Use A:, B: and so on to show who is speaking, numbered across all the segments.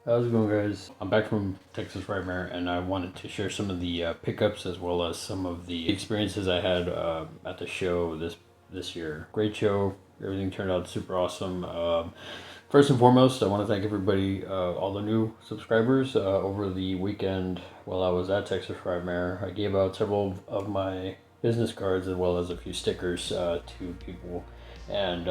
A: How's it going, guys? I'm back from Texas Frightmare, and I wanted to share some of the pickups as well as some of the experiences I had at the show this year. Great show. Everything turned out super awesome. First and foremost, I want to thank everybody, all the new subscribers over the weekend while I was at Texas Frightmare. I gave out several of my business cards as well as a few stickers to people, and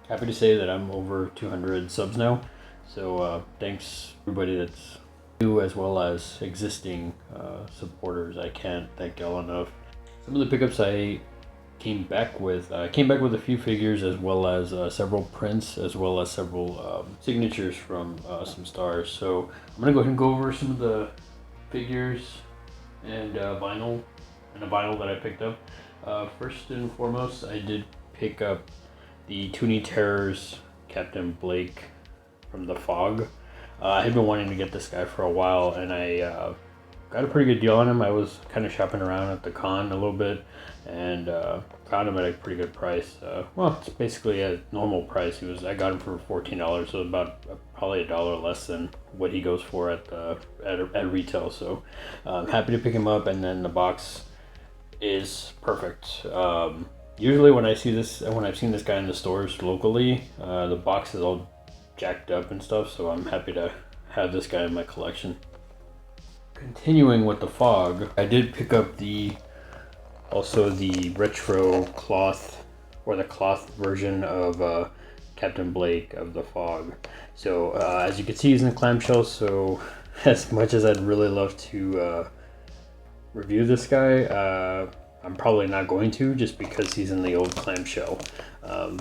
A: happy to say that I'm over 200 subs now. So thanks everybody that's new as well as existing supporters. I can't thank y'all enough. Some of the pickups I came back with a few figures as well as several prints as well as several signatures from some stars. So I'm gonna go ahead and go over some of the figures and vinyl that I picked up. First and foremost, I did pick up the Toonie Terrors Captain Blake from the Fog. I had been wanting to get this guy for a while, and I got a pretty good deal on him. I was kind of shopping around at the con a little bit, and found him at a pretty good price. Well, it's basically a normal price. I got him for $14, so about probably $1 less than what he goes for at retail. So I'm happy to pick him up, and then the box is perfect. Usually when I've seen this guy in the stores locally, the box is all jacked up and stuff, so I'm happy to have this guy in my collection. Continuing with the Fog, I did pick up the retro cloth, or the cloth version of Captain Blake of the Fog. So as you can see, he's in the clamshell, so as much as I'd really love to review this guy, I'm probably not going to, just because he's in the old clamshell.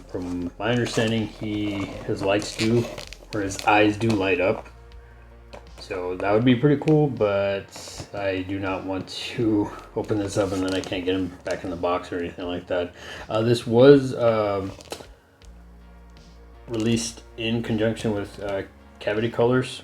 A: From my understanding, his eyes do light up, so that would be pretty cool, but I do not want to open this up and then I can't get him back in the box or anything like that. This was released in conjunction with Cavity Colors,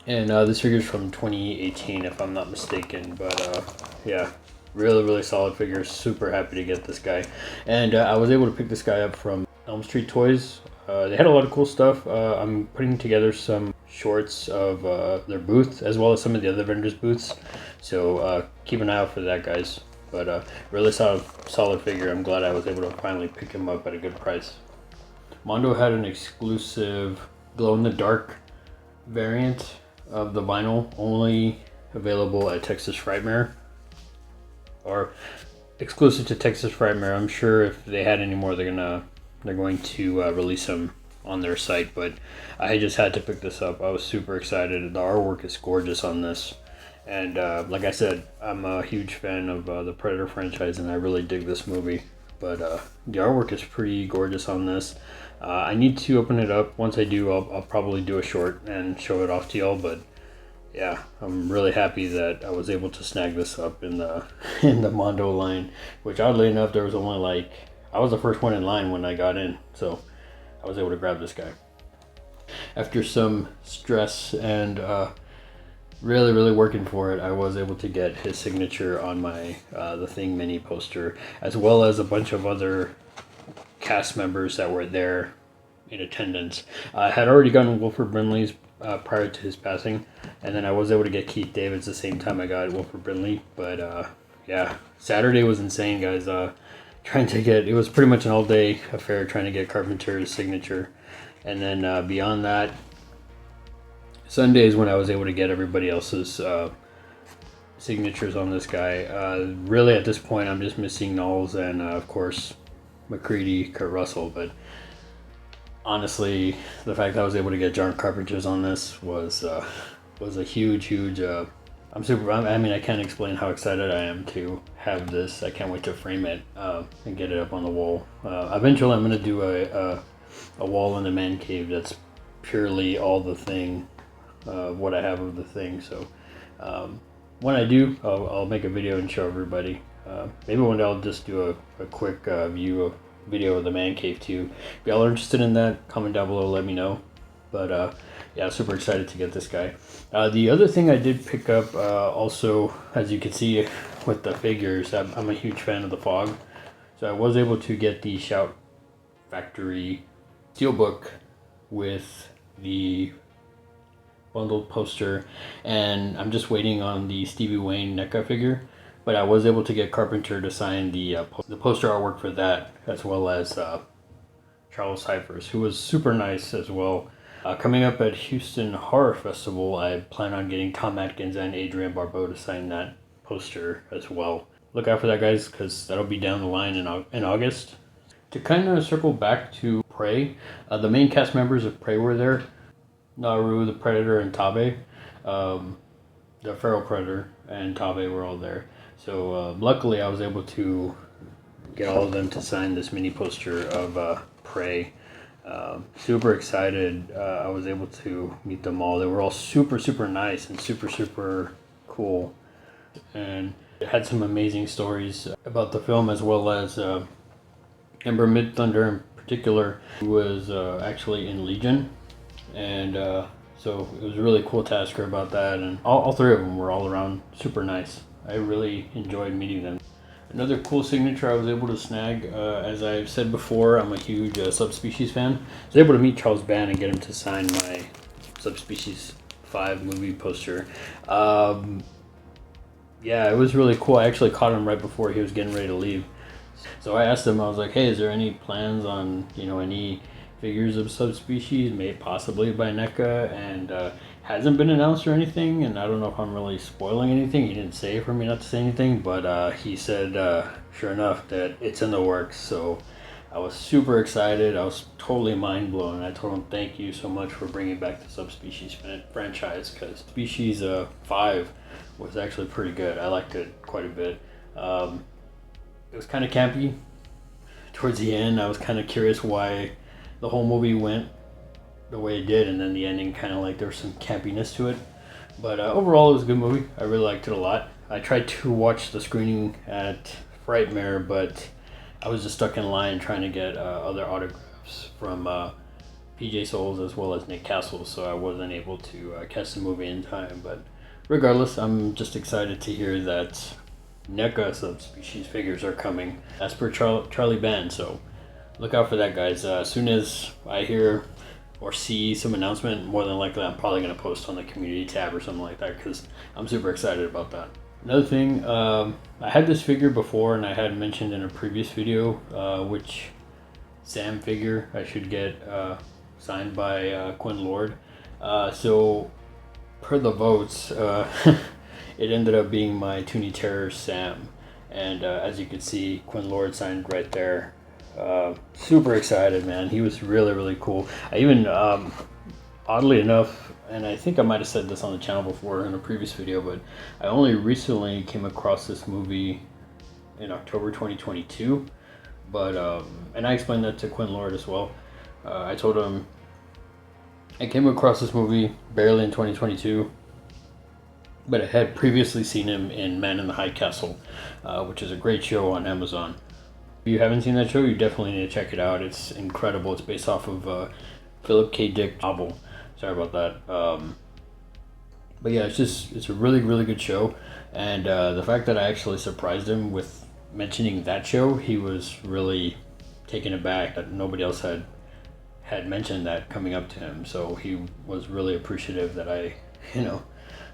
A: and this figure's from 2018 if I'm not mistaken, but yeah, really solid figure. Super happy to get this guy, and I was able to pick this guy up from Elm Street Toys. They had a lot of cool stuff. I'm putting together some shorts of their booth as well as some of the other vendors' booths, so keep an eye out for that, guys. But really solid figure. I'm glad I was able to finally pick him up at a good price. Mondo had an exclusive glow-in-the-dark variant of the vinyl, only available at Texas Frightmare, or exclusive to Texas Frightmare. I'm sure if they had any more, they're going to release them on their site, but I just had to pick this up. I was super excited. The artwork is gorgeous on this, and like I said, I'm a huge fan of the Predator franchise, and I really dig this movie. But the artwork is pretty gorgeous on this. I need to open it up. Once I do, I'll probably do a short and show it off to y'all, but yeah, I'm really happy that I was able to snag this up in the Mondo line, which oddly enough, there was only I was the first one in line when I got in, so I was able to grab this guy. After some stress and really working for it, I was able to get his signature on my The Thing mini poster, as well as a bunch of other cast members that were there in attendance. I had already gotten Wilford Brimley's prior to his passing, and then I was able to get Keith David's the same time I got Wilford Brimley. But yeah, Saturday was insane, guys. It was pretty much an all-day affair trying to get Carpenter's signature, and then beyond that, Sunday is when I was able to get everybody else's signatures on this guy. Really, at this point, I'm just missing Knowles and of course McCready, Kurt Russell, but honestly, the fact that I was able to get John Carpenter's on this was a huge. I mean, I can't explain how excited I am to have this. I can't wait to frame it and get it up on the wall. Eventually, I'm going to do a wall in the man cave that's purely all The Thing, what I have of The Thing. So when I do, I'll make a video and show everybody. Maybe one day I'll just do a quick video of the man cave too. If y'all are interested in that, comment down below, let me know. But yeah, super excited to get this guy. The other thing I did pick up also, as you can see with the figures, I'm a huge fan of the Fog, so I was able to get the Shout Factory Steelbook with the bundled poster, and I'm just waiting on the Stevie Wayne NECA figure. But I was able to get Carpenter to sign the poster artwork for that, as well as Charles Cyphers, who was super nice as well. Coming up at Houston Horror Festival, I plan on getting Tom Atkins and Adrienne Barbeau to sign that poster as well. Look out for that, guys, because that'll be down the line in August. To kind of circle back to Prey, the main cast members of Prey were there. Naru, the Predator, and Tabe. The Feral Predator and Tabe were all there. So luckily I was able to get all of them to sign this mini poster of Prey. Super excited. I was able to meet them all. They were all super nice and super cool, and it had some amazing stories about the film, as well as Ember Midthunder in particular, who was actually in Legion, and so it was really cool to ask her about that. And all three of them were all around super nice. I really enjoyed meeting them. Another cool signature I was able to snag, as I've said before, I'm a huge Subspecies fan. I was able to meet Charles Band and get him to sign my Subspecies 5 movie poster. Yeah, it was really cool. I actually caught him right before he was getting ready to leave. So I asked him, I was like, hey, is there any plans on, any figures of Subspecies made possibly by NECA? And hasn't been announced or anything, and I don't know if I'm really spoiling anything. He didn't say for me not to say anything, but he said, sure enough, that it's in the works. So I was super excited. I was totally mind blown. I told him thank you so much for bringing back the Subspecies franchise, because Species 5 was actually pretty good. I liked it quite a bit. It was kind of campy towards the end. I was kind of curious why the whole movie went the way it did, and then the ending kind of like there was some campiness to it. But overall, it was a good movie. I really liked it a lot. I tried to watch the screening at Frightmare, but I was just stuck in line trying to get other autographs from PJ Souls as well as Nick Castle, so I wasn't able to catch the movie in time. But regardless, I'm just excited to hear that NECA Subspecies figures are coming as per Charlie Band. So look out for that, guys. As soon as I hear or see some announcement, more than likely I'm probably going to post on the community tab or something like that, because I'm super excited about that. Another thing, I had this figure before, and I had mentioned in a previous video which Sam figure I should get signed by Quinn Lord. So per the votes, it ended up being my Toonie Terror Sam, and as you can see, Quinn Lord signed right there. Super excited, man. He was really cool. I even oddly enough, and I think I might have said this on the channel before in a previous video, but I only recently came across this movie in October 2022, but and I explained that to Quinn Lord as well. I told him I came across this movie barely in 2022, but I had previously seen him in Man in the High Castle, which is a great show on Amazon. If you haven't seen that show, you definitely need to check it out. It's incredible. It's based off of Philip K. Dick novel. Sorry about that. But yeah, it's a really good show. And the fact that I actually surprised him with mentioning that show, he was really taken aback that nobody else had mentioned that coming up to him. So he was really appreciative that I,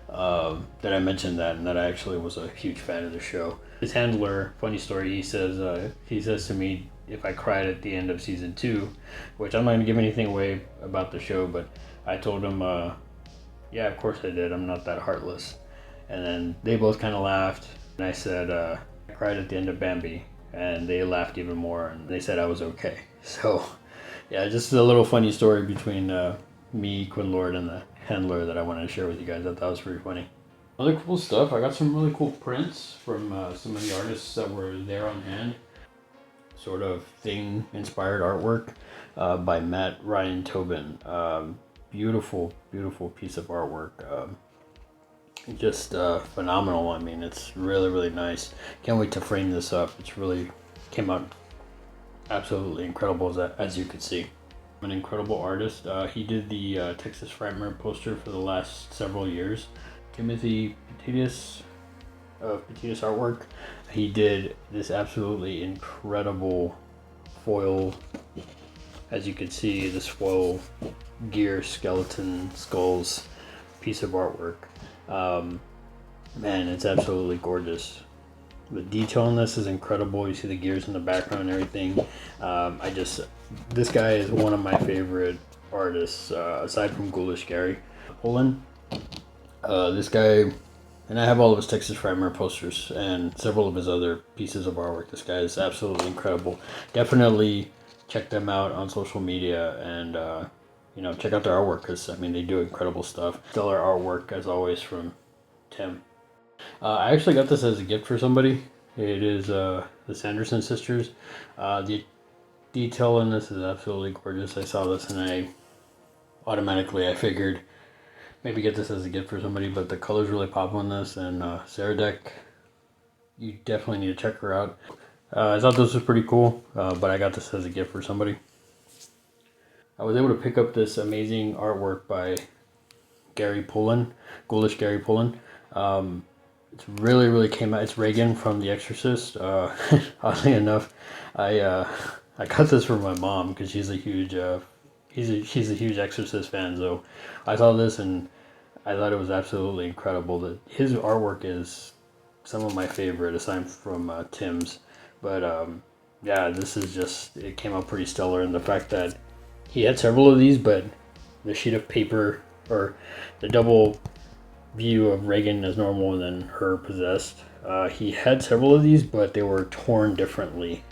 A: that I mentioned that, and that I actually was a huge fan of the show. His handler, funny story, he says to me if I cried at the end of season 2, which I'm not going to give anything away about the show, but I told him, yeah, of course I did. I'm not that heartless. And then they both kind of laughed, and I said, I cried at the end of Bambi, and they laughed even more, and they said I was okay. So, yeah, just a little funny story between me, Quinn Lord, and the handler that I wanted to share with you guys. I thought was pretty funny. Other cool stuff, I got some really cool prints from some of the artists that were there on hand. Sort of Thing-inspired artwork by Matt Ryan Tobin. Beautiful piece of artwork. Just phenomenal. I mean, it's really nice. Can't wait to frame this up. It's really came out absolutely incredible, as you could see. An incredible artist. He did the Texas Frightmare poster for the last several years. Timothy Petitius of Petitius Artwork. He did this absolutely incredible foil. As you can see, this foil gear skeleton skulls piece of artwork. Man, it's absolutely gorgeous. The detail on this is incredible. You see the gears in the background and everything. This guy is one of my favorite artists, aside from Ghoulish Gary Pullen. This guy, and I have all of his Texas Frightmare posters and several of his other pieces of artwork. This guy is absolutely incredible. Definitely check them out on social media and, check out their artwork because, I mean, they do incredible stuff. Stellar artwork, as always, from Tim. I actually got this as a gift for somebody. It is the Sanderson sisters. The detail in this is absolutely gorgeous. I saw this and I figured maybe get this as a gift for somebody, but the colors really pop on this, and Sarah Deck, you definitely need to check her out. I thought this was pretty cool, but I got this as a gift for somebody. I was able to pick up this amazing artwork by Gary Pullen, Ghoulish Gary Pullen. It's really came out. It's Reagan from The Exorcist. Oddly enough, I got this from my mom because she's a huge she's a huge Exorcist fan. So I saw this and I thought it was absolutely incredible. That his artwork is some of my favorite, aside from Tim's. But yeah, this is it came out pretty stellar. And the fact that he had several of these, but the sheet of paper or the double view of Reagan as normal and then her possessed. He had several of these, but they were torn differently.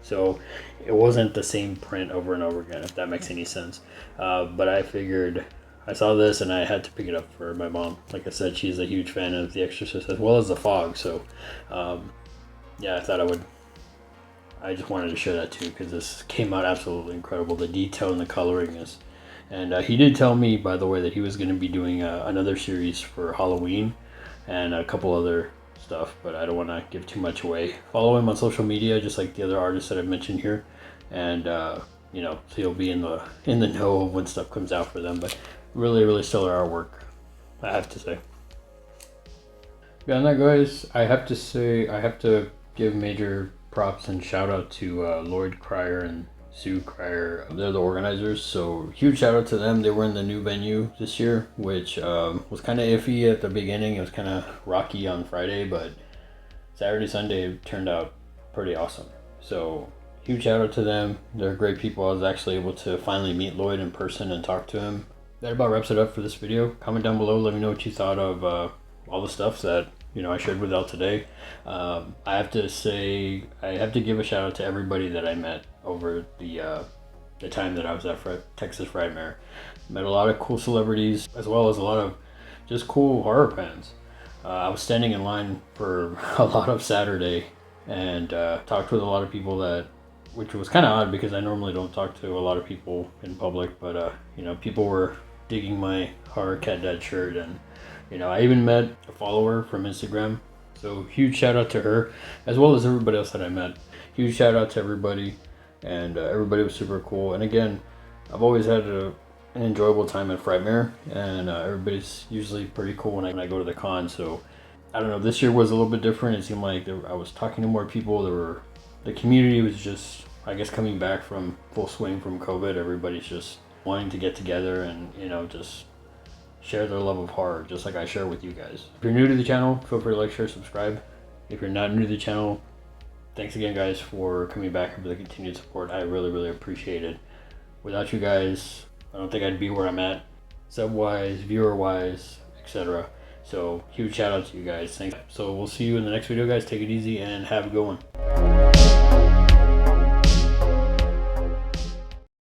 A: So it wasn't the same print over and over again, if that makes any sense. But I figured, I saw this and I had to pick it up for my mom. Like I said, she's a huge fan of The Exorcist as well as The Fog. So yeah, I thought I just wanted to share that too, because this came out absolutely incredible. The detail and the coloring is. And he did tell me, by the way, that he was going to be doing another series for Halloween and a couple other stuff, but I don't want to give too much away. Follow him on social media, just like the other artists that I've mentioned here, and so you'll be in the know of when stuff comes out for them. But really stellar artwork, I have to say. Beyond that, guys, I have to give major props and shout out to Lloyd Cryer and Sue Cryer. They're the organizers, so huge shout out to them. They were in the new venue this year, which was kind of iffy at the beginning. It was kind of rocky on Friday, but Saturday, Sunday turned out pretty awesome. So huge shout out to them. They're great people. I was actually able to finally meet Lloyd in person and talk to him. That about wraps it up for this video. Comment down below, let me know what you thought of all the stuff that I shared with y'all today. I have to give a shout out to everybody that I met over the time that I was at Texas Frightmare. Met a lot of cool celebrities, as well as a lot of just cool horror fans. I was standing in line for a lot of Saturday and talked with a lot of people which was kind of odd because I normally don't talk to a lot of people in public, but people were digging my Horror Cat Dad shirt, and I even met a follower from Instagram. So huge shout out to her, as well as everybody else that I met. Huge shout out to everybody, and everybody was super cool. And again, I've always had an enjoyable time at Frightmare, and everybody's usually pretty cool when I go to the con. So I don't know, this year was a little bit different. It seemed like I was talking to more people. The community was just, I guess, coming back from full swing from COVID. Everybody's just wanting to get together and just share their love of horror, just like I share with you guys. If you're new to the channel, feel free to like, share, subscribe. If you're not new to the channel, thanks again, guys, for coming back and for the continued support. I really appreciate it. Without you guys, I don't think I'd be where I'm at, sub-wise, viewer-wise, etc. So huge shout out to you guys. Thanks. So we'll see you in the next video, guys. Take it easy and have a good one.